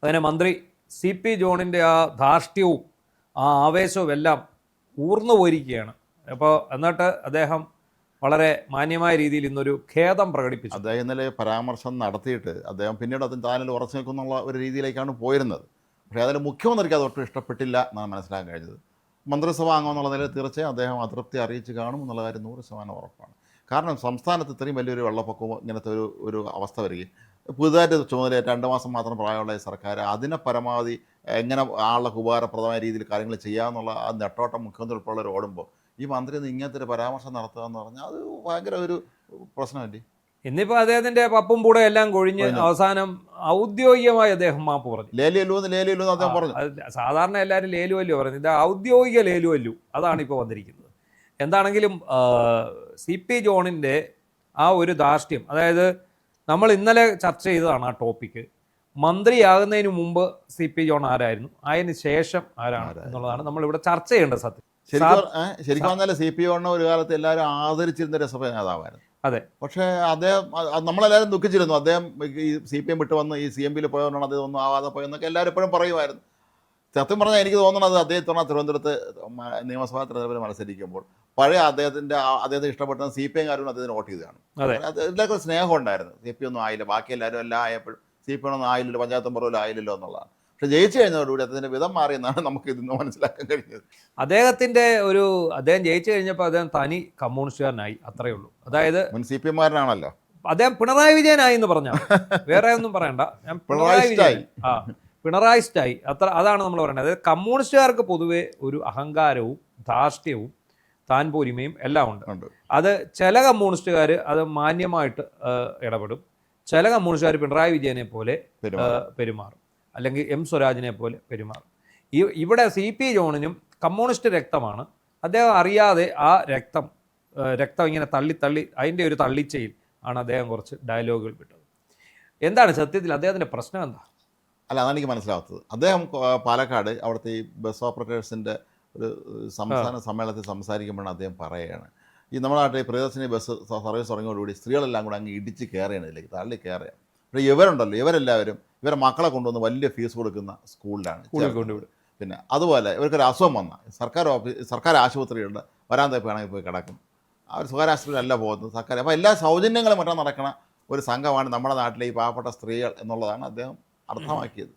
അതിനെ മന്ത്രി CP ജോണിൻ്റെ ആ ധാർഷ്ട്യവും ആ ആവേശവും എല്ലാം ഊർന്നു പോയിരിക്കുകയാണ്. അപ്പോൾ എന്നിട്ട് അദ്ദേഹം വളരെ മാന്യമായ രീതിയിൽ ഇന്നൊരു ഖേദം പ്രകടിപ്പിച്ചു. അദ്ദേഹം ഇന്നലെ പരാമർശം നടത്തിയിട്ട് അദ്ദേഹം പിന്നീട് അതിന് താനിൽ ഉറച്ചു നിൽക്കുന്നുള്ള ഒരു രീതിയിലേക്കാണ് പോയിരുന്നത്. പക്ഷേ അതിൽ മുഖ്യമന്ത്രിക്ക് അത് ഒട്ടും ഇഷ്ടപ്പെട്ടില്ല എന്നാണ് മനസ്സിലാക്കാൻ കഴിഞ്ഞത്. മന്ത്രിസഭ അംഗമെന്നുള്ള നിലയിൽ തീർച്ചയായും അദ്ദേഹം അതൃപ്തി അറിയിച്ച് കാണും എന്നുള്ള കാര്യം 100% ഉറപ്പാണ്. കാരണം സംസ്ഥാനത്ത് ഇത്രയും വലിയൊരു വെള്ളപ്പൊക്കവും ഇങ്ങനത്തെ ഒരു അവസ്ഥ വരികയും പുതുതായിട്ട് ചുമതലയേറ്റ 2 മാസം മാത്രം പ്രായമുള്ള ഈ സർക്കാർ അതിനെ പരമാവധി എങ്ങനെ ആളുടെ ഉപകാരപ്രദമായ രീതിയിൽ കാര്യങ്ങൾ ചെയ്യാമെന്നുള്ള ആ നെട്ടോട്ടം മുഖ്യമന്ത്രി ഉൾപ്പെടെ ഓടുമ്പോൾ ഈ മന്ത്രി ഇങ്ങനത്തെ ഒരു പരാമർശം നടത്തുക എന്ന് പറഞ്ഞാൽ അത് ഭയങ്കര ഒരു പ്രശ്നമല്ലേ. ഇന്നിപ്പോൾ അദ്ദേഹത്തിൻ്റെ പപ്പും പൂടെ എല്ലാം കൊഴിഞ്ഞ് അവസാനം ഔദ്യോഗികമായി അദ്ദേഹം മാപ്പ് പറഞ്ഞു. ലേലിയല്ലൂ അദ്ദേഹം പറഞ്ഞു. സാധാരണ എല്ലാവരും ലേലുവല്ലു പറഞ്ഞു, ഇത് ഔദ്യോഗിക ലേലുവല്ലു, അതാണ് ഇപ്പോൾ വന്നിരിക്കുന്നത്. എന്താണെങ്കിലും CP ജോണിൻ്റെ ആ ഒരു ധാർഷ്ട്യം, അതായത് നമ്മൾ ഇന്നലെ ചർച്ച ചെയ്തതാണ് ആ ടോപ്പിക്ക്. മന്ത്രിയാകുന്നതിന് മുമ്പ് CP ജോൺ ആരായിരുന്നു, അതിന് ശേഷം ആരാണ് എന്നുള്ളതാണ് നമ്മളിവിടെ ചർച്ച ചെയ്യേണ്ടത്. സത്യം ശരിക്കും പറഞ്ഞാൽ CP ജോണിനെ ഒരു കാലത്ത് എല്ലാവരും ആദരിച്ചിരുന്ന രസഭ നേതാവായിരുന്നു. അതെ. പക്ഷേ അദ്ദേഹം നമ്മളെല്ലാവരും ദുഃഖിച്ചിരുന്നു. അദ്ദേഹം ഈ CPM വിട്ട് വന്ന് ഈ CMPയിൽ പോയതുകൊണ്ടാണ് അദ്ദേഹം ഒന്നും ആവാതെ പോയെന്നൊക്കെ എല്ലാവരും എപ്പോഴും പറയുമായിരുന്നു. സത്യം പറഞ്ഞാൽ എനിക്ക് തോന്നുന്നത് അദ്ദേഹത്തോടെ തിരുവനന്തപുരത്ത് നിയമസഭാ തെരഞ്ഞെടുപ്പിൽ മത്സരിക്കുമ്പോൾ പഴയ അദ്ദേഹത്തെ ഇഷ്ടപ്പെട്ട CPM-കാരും അദ്ദേഹത്തിന് വോട്ട് ചെയ്തതാണ്. അതിലൊക്കെ സ്നേഹം ഉണ്ടായിരുന്നു. CP ഒന്നും ആയില്ല, ബാക്കി എല്ലാവരും എല്ലാം ആയപ്പോഴും CP ഒന്നും ആയില്ലല്ലോ, പഞ്ചായത്ത് മെമ്പറും ആയില്ലല്ലോ എന്നുള്ളതാണ്. പക്ഷെ ജയിച്ചു കഴിഞ്ഞതോടുകൂടി അദ്ദേഹത്തിൻ്റെ വിധം മാറിയെന്നാണ് നമുക്ക് ഇന്ന് മനസ്സിലാക്കാൻ കഴിഞ്ഞത്. അദ്ദേഹം ജയിച്ചു കഴിഞ്ഞപ്പോൾ അദ്ദേഹം തനി കമ്മ്യൂണിസ്റ്റുകാരനായി, അത്രയേ ഉള്ളൂ. അതായത് മുൻ CPM-കാരനാണല്ലോ അദ്ദേഹം. പിണറായി വിജയനായി എന്ന് പറഞ്ഞാൽ വേറെ ഒന്നും പറയണ്ട, ഞാൻ പിണറായിസ്റ്റായി അതാണ് നമ്മൾ പറയേണ്ടത്. അതായത് കമ്മ്യൂണിസ്റ്റുകാർക്ക് പൊതുവെ ഒരു അഹങ്കാരവും ധാർഷ്ട്യവും താൻ പോരിമയും എല്ലാം ഉണ്ട്. അത് ചില കമ്മ്യൂണിസ്റ്റുകാർ അത് മാന്യമായിട്ട് ഇടപെടും, ചില കമ്മ്യൂണിസ്റ്റുകാർ പിണറായി വിജയനെ പോലെ പെരുമാറും, അല്ലെങ്കിൽ M സ്വരാജിനെ പോലെ പെരുമാറും. ഇവിടെ CP ജോണിനും കമ്മ്യൂണിസ്റ്റ് രക്തമാണ്. അദ്ദേഹം അറിയാതെ ആ രക്തം ഇങ്ങനെ തള്ളി അതിൻ്റെ ഒരു തള്ളിച്ചയിൽ ആണ് അദ്ദേഹം കുറച്ച് ഡയലോഗുകൾ വിട്ടത്. എന്താണ് സത്യത്തിൽ അദ്ദേഹത്തിൻ്റെ പ്രശ്നം എന്താ? അല്ല, അതാണ് എനിക്ക് മനസ്സിലാവാത്തത്. അദ്ദേഹം പാലക്കാട് അവിടുത്തെ ഈ ബസ് ഓപ്പറേറ്റേഴ്സിൻ്റെ ഒരു സംസ്ഥാന സമ്മേളനത്തിൽ സംസാരിക്കുമ്പോഴാണ് അദ്ദേഹം പറയുകയാണ്, ഈ നമ്മുടെ നാട്ടിൽ പ്രിയദർശിനി ബസ് സർവീസ് തുടങ്ങിയോടുകൂടി സ്ത്രീകളെല്ലാം കൂടെ അങ്ങ് ഇടിച്ച് കയറുകയാണ്, ഇതിലേക്ക് തള്ളി കയറുകയാണ്. പക്ഷേ ഇവരെല്ലാവരും ഇവരെ മക്കളെ കൊണ്ടുവന്ന് വലിയ ഫീസ് കൊടുക്കുന്ന സ്കൂളിലാണ് കൊണ്ടുവിടും. പിന്നെ അതുപോലെ ഇവർക്കൊരു അസുഖം വന്നാൽ സർക്കാർ ആശുപത്രികളുടെ വരാന്തയിൽ വേണമെങ്കിൽ പോയി കിടക്കും. അവർ സ്വകാര്യ ആശുപത്രിയിലല്ല പോകുന്നത്, സർക്കാർ. അപ്പോൾ എല്ലാ സൗജന്യങ്ങളും മറ്റും നടക്കുന്ന ഒരു സംഘമാണ് നമ്മുടെ നാട്ടിലെ ഈ പാവപ്പെട്ട സ്ത്രീകൾ എന്നുള്ളതാണ് അദ്ദേഹം അർത്ഥമാക്കിയത്.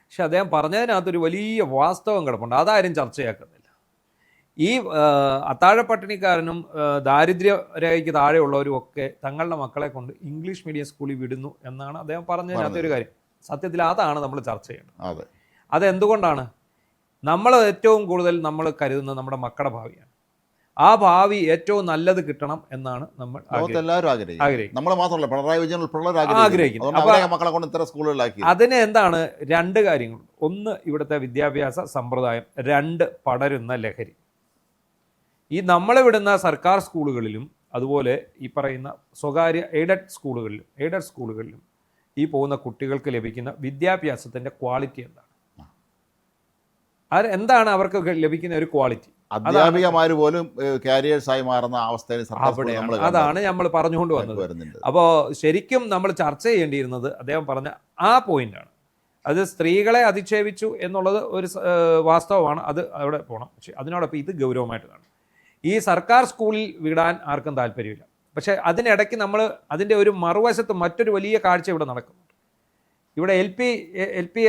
പക്ഷെ അദ്ദേഹം പറഞ്ഞതിനകത്തൊരു വലിയ വാസ്തവം കിടപ്പുണ്ട്, അതാരും ചർച്ചയാക്കുന്നില്ല. ഈ അത്താഴപ്പട്ടിണിക്കാരനും ദാരിദ്ര്യരേഖയ്ക്ക് താഴെയുള്ളവരും ഒക്കെ തങ്ങളുടെ മക്കളെ കൊണ്ട് ഇംഗ്ലീഷ് മീഡിയം സ്കൂളിൽ വിടുന്നു എന്നാണ് അദ്ദേഹം പറഞ്ഞതിനകത്തൊരു കാര്യം. സത്യത്തിൽ അതാണ് നമ്മൾ ചർച്ച ചെയ്യേണ്ടത്. അതെന്തുകൊണ്ടാണ്? നമ്മൾ ഏറ്റവും കൂടുതൽ നമ്മൾ കരുതുന്നത് നമ്മുടെ മക്കളുടെ ഭാവിയാണ്. ആ ഭാവി ഏറ്റവും നല്ലത് കിട്ടണം എന്നാണ് നമ്മൾ ആഗ്രഹിക്കുന്നത്. അതിന് എന്താണ് 2 കാര്യങ്ങൾ. ഒന്ന്, ഇവിടുത്തെ വിദ്യാഭ്യാസ സമ്പ്രദായം. 2, പടരുന്ന ലഹരി. ഈ നമ്മളെ വിടുന്ന സർക്കാർ സ്കൂളുകളിലും അതുപോലെ ഈ പറയുന്ന സ്വകാര്യ എയ്ഡഡ് സ്കൂളുകളിലും ഈ പോകുന്ന കുട്ടികൾക്ക് ലഭിക്കുന്ന വിദ്യാഭ്യാസത്തിൻ്റെ ക്വാളിറ്റി എന്താണ് അവർക്ക് ലഭിക്കുന്ന ഒരു ക്വാളിറ്റി? അധ്യാപികമാർ പോലും കാരിയേഴ്സായി മാറുന്ന അവസ്ഥയിൽ അതാണ് നമ്മൾ പറഞ്ഞുകൊണ്ട് വന്നത്. അപ്പോൾ ശരിക്കും നമ്മൾ ചർച്ച ചെയ്യേണ്ടിയിരുന്നത് അദ്ദേഹം പറഞ്ഞ ആ പോയിന്റാണ്. അത് സ്ത്രീകളെ അധിക്ഷേപിച്ചു എന്നുള്ളത് ഒരു വാസ്തവമാണ്, അത് അവിടെ പോകണം. പക്ഷെ അതിനോടൊപ്പം ഇത് ഗൗരവമായിട്ട് കാണും. ഈ സർക്കാർ സ്കൂളിൽ വിടാൻ ആർക്കും താല്പര്യമില്ല. പക്ഷേ അതിനിടയ്ക്ക് നമ്മൾ അതിൻ്റെ ഒരു മറുവശത്ത് മറ്റൊരു വലിയ കാഴ്ച ഇവിടെ നടക്കുന്നുണ്ട്. ഇവിടെ LP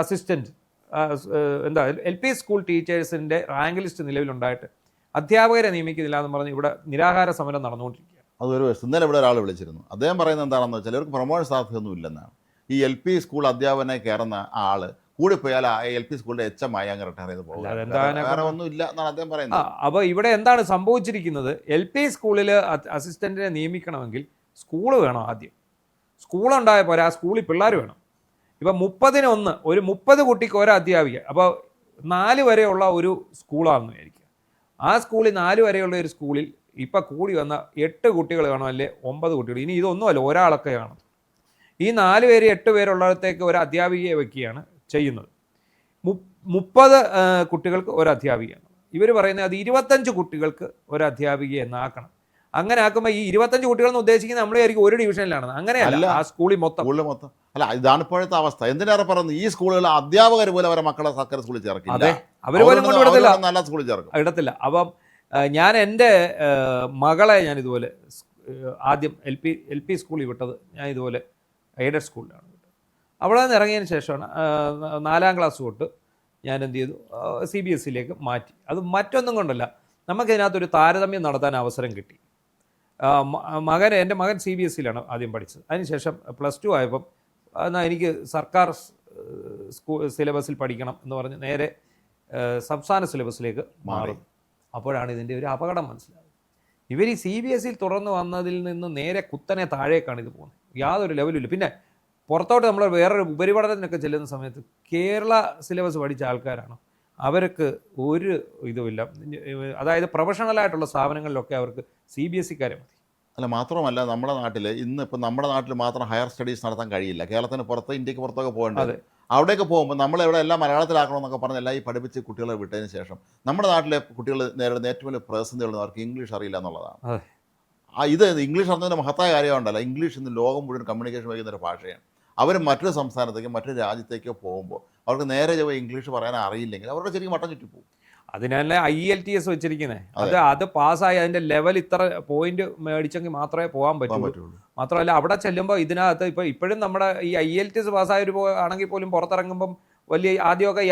അസിസ്റ്റൻറ്റ് LP സ്കൂൾ ടീച്ചേഴ്സിൻ്റെ റാങ്ക് ലിസ്റ്റ് നിലവിലുണ്ടായിട്ട് അധ്യാപകരെ നിയമിക്കുന്നില്ല എന്ന് പറഞ്ഞ് ഇവിടെ നിരാഹാര സമരം നടന്നുകൊണ്ടിരിക്കുകയാണ്. അതൊരു ഇന്നലെ ഇവിടെ ഒരാൾ വിളിച്ചിരുന്നു. അദ്ദേഹം പറയുന്നത് എന്താണെന്ന് വെച്ചാൽ ഇവർക്ക് പ്രൊമോഷൻ സാധ്യതയൊന്നും ഇല്ലെന്നാണ്. ഈ LP സ്കൂൾ അധ്യാപകനെ കയറുന്ന ആൾ കൂടിപ്പോയാൽ LP സ്കൂളിൻ്റെ HM ആയി അങ്ങ് റിട്ടയർ ചെയ്ത് പോകും, വേറെ ഒന്നും ഇല്ല എന്നാണ് അദ്ദേഹം പറയുന്നത്. അപ്പോൾ ഇവിടെ എന്താണ് സംഭവിച്ചിരിക്കുന്നത്? LP സ്കൂളിൽ അസിസ്റ്റൻറ്റിനെ നിയമിക്കണമെങ്കിൽ സ്കൂൾ വേണം. ആദ്യം സ്കൂളുണ്ടായ പോരാ, ആ സ്കൂളിൽ പിള്ളേർ വേണം. ഇപ്പം 30-1 ഒരു 30 കുട്ടിക്ക് ഒരു അധ്യാപിക. അപ്പോൾ 4 വരെയുള്ള ഒരു സ്കൂളാണെന്ന് വിചാരിക്കുക. ആ സ്കൂളിൽ 4 വരെയുള്ള ഒരു സ്കൂളിൽ ഇപ്പം കൂടി വന്ന 8 കുട്ടികൾ കാണും, അല്ലെ 9 കുട്ടികൾ. ഇനി ഇതൊന്നുമല്ല, ഒരാളൊക്കെ കാണും. ഈ 4 പേര് 8 പേരുള്ളിടത്തേക്ക് ഒരു അധ്യാപികയെ വയ്ക്കുകയാണ് ചെയ്യുന്നത്. 30 കുട്ടികൾക്ക് ഒരു അധ്യാപികയാണ്. ഇവർ പറയുന്നത് അത് 25 കുട്ടികൾക്ക് ഒരു അധ്യാപികയെ എന്നാക്കണം. അങ്ങനെ ആക്കുമ്പോൾ ഈ 25 കുട്ടികളെന്ന് ഉദ്ദേശിക്കുന്നത് നമ്മൾ വിചാരിക്കും ഒരു ഡിവിഷനിലാണെന്ന്. അങ്ങനെയല്ല, ആ സ്കൂളിൽ മൊത്തം. അല്ല, ഇതാണ് ഇപ്പോഴത്തെ അവസ്ഥ. എന്തിനേറെ പറയുന്നത്, ഈ സ്കൂളുകൾ അധ്യാപകർ പോലും അവരെ മക്കളെ സർക്കാർ സ്കൂളിൽ ചേർക്കില്ല. അതെ, അവർ പോലും കൊണ്ടുവിടത്തില്ല, നല്ല സ്കൂളിൽ ചേർക്കും, ഇടത്തില്ല. അപ്പം ഞാൻ എൻ്റെ മകളെ ഞാൻ ഇതുപോലെ ആദ്യം എൽ പി സ്കൂളിൽ വിട്ടത് ഞാൻ ഇതുപോലെ എയ്ഡഡ് സ്കൂളിലാണ് വിട്ടത്. അവിടെ നിന്ന് ഇറങ്ങിയതിന് ശേഷമാണ് 4ാം ക്ലാസ് തൊട്ട് ഞാൻ എന്ത് ചെയ്തു, CBSE മാറ്റി. അത് മറ്റൊന്നും കൊണ്ടല്ല, നമുക്കിതിനകത്തൊരു താരതമ്യം നടത്താൻ അവസരം കിട്ടി. എൻ്റെ മകൻ CBSE ആദ്യം പഠിച്ചത്. അതിനുശേഷം +2 ആയപ്പം എന്നാൽ എനിക്ക് സർക്കാർ സിലബസിൽ പഠിക്കണം എന്ന് പറഞ്ഞ് നേരെ സംസ്ഥാന സിലബസിലേക്ക് മാറി. അപ്പോഴാണ് ഇതിൻ്റെ ഒരു അപകടം മനസ്സിലായത്. ഇവർ ഈ CBSE തുടർന്ന് വന്നതിൽ നിന്ന് നേരെ കുത്തനെ താഴേക്കാണ് ഇത് പോകുന്നത്. യാതൊരു ലെവലില്ല. പിന്നെ പുറത്തോട്ട് നമ്മൾ വേറൊരു ഉപരിപഠനത്തിനൊക്കെ ചെല്ലുന്ന സമയത്ത് കേരള സിലബസ് പഠിച്ച ആൾക്കാരാണ്, അവർക്ക് ഒരു ഇതുമില്ല. അതായത് പ്രൊഫഷണലായിട്ടുള്ള സ്ഥാപനങ്ങളിലൊക്കെ അവർക്ക് CBSE-ക്കാരെ മതി. അല്ല, മാത്രമല്ല നമ്മുടെ നാട്ടിൽ ഇപ്പം നമ്മുടെ നാട്ടിൽ മാത്രം ഹയർ സ്റ്റഡീസ് നടത്താൻ കഴിയില്ല. കേരളത്തിന് പുറത്ത്, ഇന്ത്യക്ക് പുറത്തൊക്കെ പോകേണ്ടത്. അവിടേക്ക് പോകുമ്പോൾ നമ്മളെവിടെ എല്ലാം മലയാളത്തിലാക്കണമെന്നൊക്കെ പറഞ്ഞ് എല്ലാം ഈ പഠിപ്പിച്ച് കുട്ടികളെ വിട്ടതിന് ശേഷം നമ്മുടെ നാട്ടിലെ കുട്ടികൾ നേരിടുന്ന ഏറ്റവും വലിയ പ്രതിസന്ധികൾ അവർക്ക് ഇംഗ്ലീഷ് അറിയില്ല എന്നുള്ളതാണ്. ഇത് ഇംഗ്ലീഷ് അറിഞ്ഞതിൻ്റെ മഹത്തായ കാര്യമുണ്ടല്ലോ. ഇംഗ്ലീഷ് ഇന്ന് ലോകം മുഴുവൻ കമ്മ്യൂണിക്കേഷൻ വയ്ക്കുന്ന ഒരു ഭാഷയാണ്. അവർ മറ്റൊരു സംസ്ഥാനത്തേക്കോ മറ്റൊരു രാജ്യത്തേക്കോ പോകുമ്പോൾ അവർക്ക് നേരെ ഇംഗ്ലീഷ് പറയാൻ അറിയില്ലെങ്കിൽ അവരുടെ ശരിക്കും വട്ടം ചുറ്റി പോകും. അതിനല്ലേ IELTS വെച്ചിരിക്കുന്നത്. അത് പാസ്സായി അതിൻ്റെ ലെവൽ ഇത്ര പോയിന്റ് മേടിച്ചെങ്കിൽ മാത്രമേ പോകാൻ പറ്റുള്ളൂ. മാത്രമല്ല അവിടെ ചെല്ലുമ്പോൾ ഇതിനകത്ത് ഇപ്പോഴും നമ്മുടെ ഈ IELTS പാസ്സായൊരു ആണെങ്കിൽ പോലും പുറത്തിറങ്ങുമ്പം വലിയ ആദ്യമൊക്കെ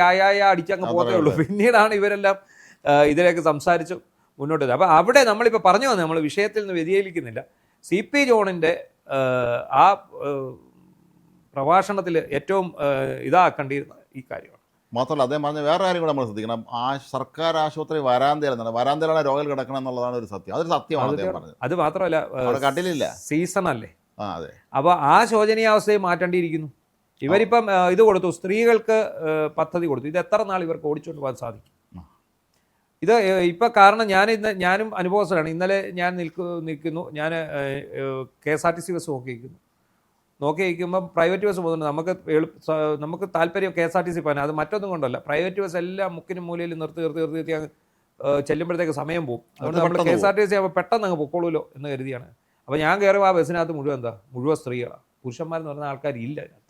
അടിച്ചങ്ങ് പോകത്തേ ഉള്ളൂ. പിന്നീടാണ് ഇവരെല്ലാം ഇതിലേക്ക് സംസാരിച്ച് മുന്നോട്ട് വരുന്നത്. അപ്പോൾ അവിടെ നമ്മളിപ്പോൾ പറഞ്ഞു വന്നത്, നമ്മൾ വിഷയത്തിൽ നിന്ന് വ്യതിചലിക്കുന്നില്ല. CP ജോണിൻ്റെ ആ പ്രഭാഷണത്തിൽ ഏറ്റവും ഇതാക്കേണ്ടിയിരുന്ന ഈ കാര്യമാണ്. മാത്രമല്ല അദ്ദേഹം പറഞ്ഞ വേറെ കാര്യം കൂടെ നമ്മൾ ശ്രദ്ധിക്കണം. സർക്കാർ ആശുപത്രി വരാന്തയിലാണ് രോഗികൾ കിടക്കണം എന്നുള്ളതാണ് ഒരു സത്യം. അതൊരു സത്യമാണ് അദ്ദേഹം പറഞ്ഞത്. അത് മാത്രമല്ല കട്ടിലില്ല, സീസൺ അല്ലേ. അതെ. അപ്പോൾ ആ ശോചനീയാവസ്ഥയെ മാറ്റേണ്ടിയിരിക്കുന്നു. ഇവരിപ്പം ഇത് കൊടുത്തു, സ്ത്രീകൾക്ക് പദ്ധതി കൊടുത്തു. ഇത് എത്ര നാൾ ഇവർക്ക് ഓടിച്ചുകൊണ്ട് പോകാൻ സാധിക്കും? ഇത് ഇപ്പം കാരണം ഞാനും അനുഭവസ്ഥരാണ്. ഇന്നലെ ഞാൻ നിൽക്കുന്നു, ഞാൻ KSRTC ബസ് നോക്കി വയ്ക്കുമ്പം പ്രൈവറ്റ് ബസ് പോകുന്നുണ്ട്. നമുക്ക് താല്പര്യം KSRTC പോകാൻ. അത് മറ്റൊന്നും കൊണ്ടല്ല, പ്രൈവറ്റ് ബസ് എല്ലാം മുക്കിനും മൂലയിൽ നിർത്തി ചെല്ലുമ്പോഴത്തേക്ക് സമയം പോകും. അതുകൊണ്ട് നമ്മൾ KSRTC ആകുമ്പോൾ പെട്ടെന്ന് അങ്ങ് പൊക്കോളൂല്ലോ എന്ന് കരുതിയാണ്. അപ്പോൾ ഞാൻ കയറുമ്പോൾ ആ ബസ്സിനകത്ത് മുഴുവൻ സ്ത്രീകളാണ്. പുരുഷന്മാരെന്ന് പറഞ്ഞ ആൾക്കാരില്ല അതിനകത്ത്.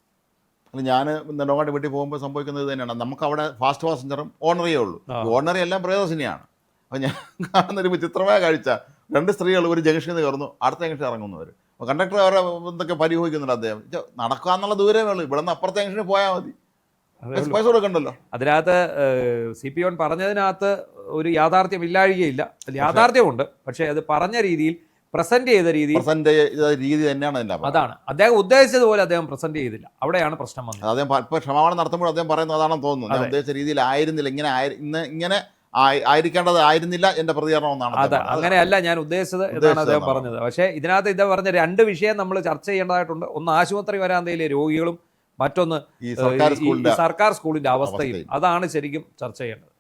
ഞാൻ നെടുങ്ങാട് വീട്ടിൽ പോകുമ്പോൾ സംഭവിക്കുന്നത് തന്നെയാണ്. നമുക്ക് അവിടെ ഫാസ്റ്റ് പാസഞ്ചറും ഓണറിയേ ഉള്ളൂ. ഓണറി എല്ലാം പ്രിയദർശിനിയാണ്. അപ്പോൾ ഞാൻ കാണുന്നൊരു വിചിത്രമായ കാഴ്ച, 2 സ്ത്രീകൾ ഒരു ജംഗ്ഷനിൽ നിന്ന് കയറുന്നു, അടുത്ത ജംഗ്ഷനിൽ ഇറങ്ങുന്നവർ. കണ്ടക്ടർ അവരെ എന്തൊക്കെ പരിഹരിക്കുന്നുണ്ട്. അദ്ദേഹം നടക്കാന്നുള്ള ദൂരമേ ഉള്ളൂ, ഇവിടെ നിന്ന് അപ്പുറത്തെ ജംഗ്ഷനിൽ പോയാൽ മതി, പൈസ കൊടുക്കണ്ടല്ലോ. അതിനകത്ത് CP ജോൺ പറഞ്ഞതിനകത്ത് ഒരു യാഥാർത്ഥ്യം ഇല്ലാഴികയില്ല. യാഥാർത്ഥ്യമുണ്ട്, പക്ഷേ അത് പറഞ്ഞ രീതിയിൽ പ്രസന്റ് ചെയ്ത രീതി തന്നെയാണ് അതിൻ്റെ. അതാണ് അദ്ദേഹം ഉദ്ദേശിച്ചതുപോലെ അദ്ദേഹം പ്രസന്റ് ചെയ്തില്ല. അവിടെയാണ് പ്രശ്നം വന്നത്. അദ്ദേഹം ഇപ്പോൾ ക്ഷമാപണം നടത്തുമ്പോൾ അദ്ദേഹം പറയുന്നത് അതാണെന്ന് തോന്നുന്നു. ഞാൻ ഉദ്ദേശിച്ച രീതിയിലായിരുന്നില്ല, ഇങ്ങനെ ആയിരിക്കേണ്ടതായിരുന്നില്ല എൻ്റെ പ്രതികരണം എന്നാണ്. അതെ, അങ്ങനെയല്ല ഞാൻ ഉദ്ദേശിച്ചത് എന്നാണ് അദ്ദേഹം പറഞ്ഞത്. പക്ഷേ ഇതിനകത്ത് ഇത് പറഞ്ഞ 2 വിഷയം നമ്മൾ ചർച്ച ചെയ്യേണ്ടതായിട്ടുണ്ട്. ഒന്ന് ആശുപത്രി വരാന്തയിലെ രോഗികളും, മറ്റൊന്ന് ഈ സർക്കാർ സ്കൂളിൻ്റെ അവസ്ഥയും. അതാണ് ശരിക്കും ചർച്ച ചെയ്യേണ്ടത്.